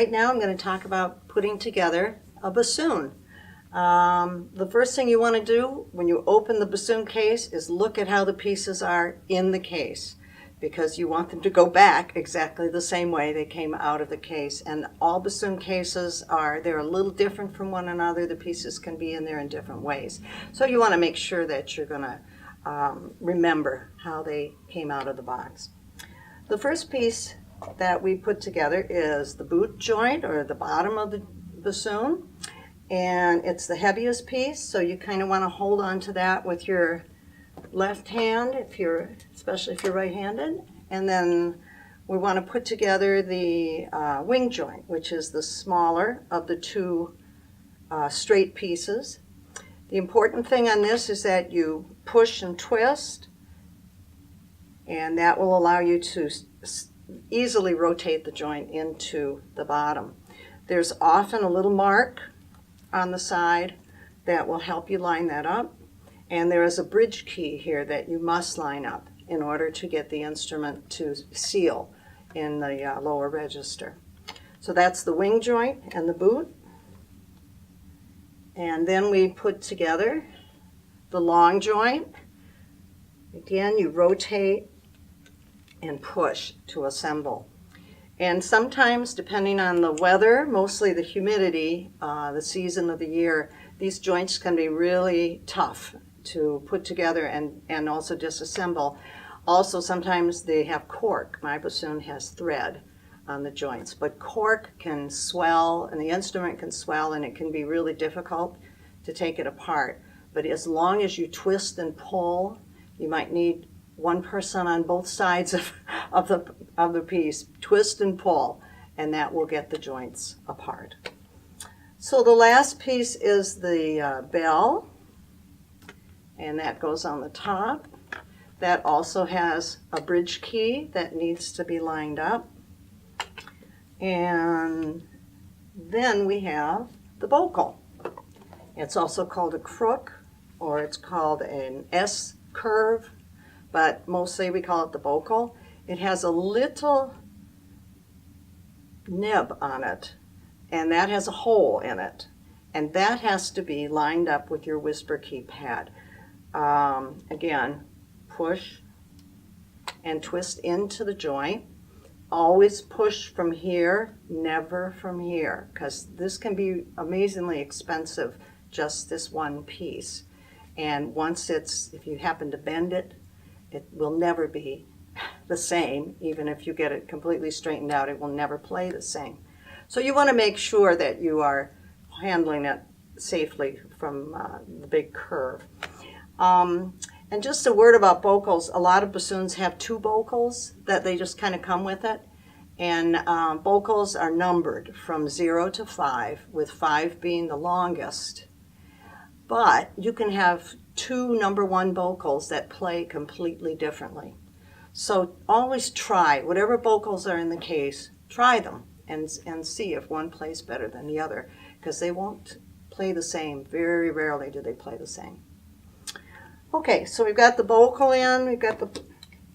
right now I'm going to talk about putting together a bassoon. The first thing you want to do when you open the bassoon case is look at how the pieces are in the case, because you want them to go back exactly the same way they came out of the case. And all bassoon cases they're a little different from one another. The pieces can be in there in different ways. So you want to make sure that you're going to remember how they came out of the box. The first piece that we put together is the boot joint, or the bottom of the bassoon. And it's the heaviest piece, so you kind of want to hold on to that with your left hand, especially if you're right-handed. And then we want to put together the wing joint, which is the smaller of the two straight pieces. The important thing on this is that you push and twist, and that will allow you to easily rotate the joint into the bottom. There's often a little mark on the side that will help you line that up, and there is a bridge key here that you must line up in order to get the instrument to seal in the lower register. So that's the wing joint and the boot. And then we put together the long joint. Again, you rotate and push to assemble. And sometimes, depending on the weather, mostly the humidity, the season of the year, these joints can be really tough to put together and also disassemble. Also, sometimes they have cork. My bassoon has thread on the joints, but cork can swell, and the instrument can swell, and it can be really difficult to take it apart. But as long as you twist and pull, you might need one person on both sides of the piece, twist and pull, and that will get the joints apart. So the last piece is the bell, and that goes on the top. That also has a bridge key that needs to be lined up. And then we have the bocal. It's also called a crook, or it's called an S curve, but mostly we call it the bocal. It has a little nib on it, and that has a hole in it, and that has to be lined up with your whisper key pad. Again, push and twist into the joint. Always push from here, never from here, because this can be amazingly expensive, just this one piece. And once if you happen to bend it, it will never be the same. Even if you get it completely straightened out, it will never play the same. So you want to make sure that you are handling it safely from the big curve. And just a word about bocals. A lot of bassoons have two bocals that they just kind of come with it. And bocals are numbered from 0 to 5, with 5 being the longest. But you can have two number 1 bocals that play completely differently. So always try, whatever bocals are in the case, try them and see if one plays better than the other, because they won't play the same. Very rarely do they play the same. Okay, so we've got the bocal in, we've got the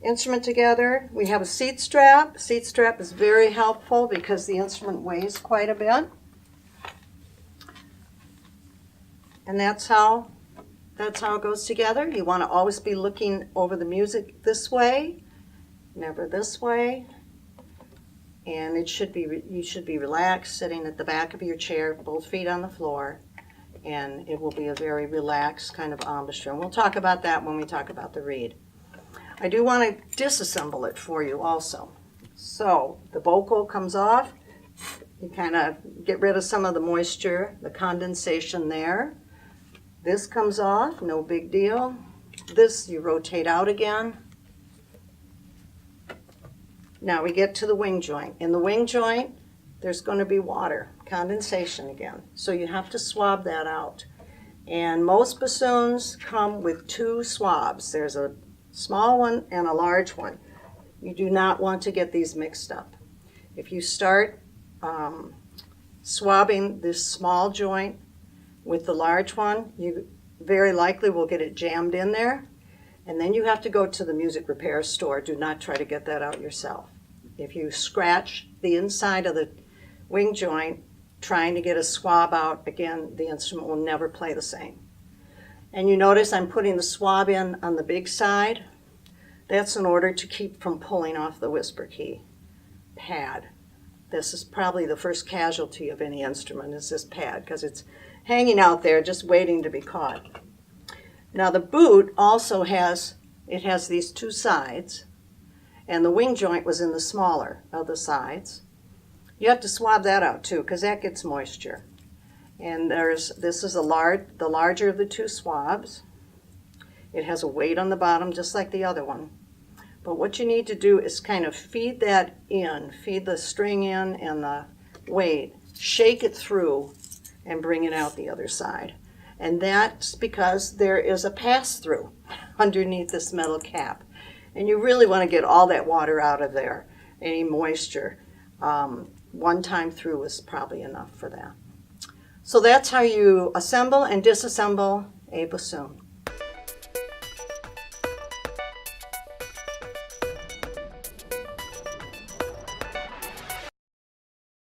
instrument together. We have a seat strap. Seat strap is very helpful because the instrument weighs quite a bit. And that's how it goes together. You want to always be looking over the music this way, never this way. And you should be relaxed, sitting at the back of your chair, both feet on the floor, and it will be a very relaxed kind of embouchure. And we'll talk about that when we talk about the reed. I do want to disassemble it for you also. So the bocal comes off. You kind of get rid of some of the moisture, the condensation there. This comes off, no big deal. This you rotate out again. Now we get to the wing joint. In the wing joint, there's going to be water, condensation again. So you have to swab that out. And most bassoons come with 2 swabs. There's a small one and a large one. You do not want to get these mixed up. If you start swabbing this small joint with the large one, you very likely will get it jammed in there, and then you have to go to the music repair store. Do not try to get that out yourself. If you scratch the inside of the wing joint, trying to get a swab out, again, the instrument will never play the same. And you notice I'm putting the swab in on the big side. That's in order to keep from pulling off the whisper key pad. This is probably the first casualty of any instrument, is this pad, because it's hanging out there just waiting to be caught. Now the boot also has these two sides, and the wing joint was in the smaller of the sides. You have to swab that out too, because that gets moisture. And this is the larger of the two swabs. It has a weight on the bottom just like the other one. But what you need to do is kind of feed that in, feed the string in and the weight, shake it through and bring it out the other side. And that's because there is a pass-through underneath this metal cap. And you really want to get all that water out of there, any moisture. One time through is probably enough for that. So that's how you assemble and disassemble a bassoon.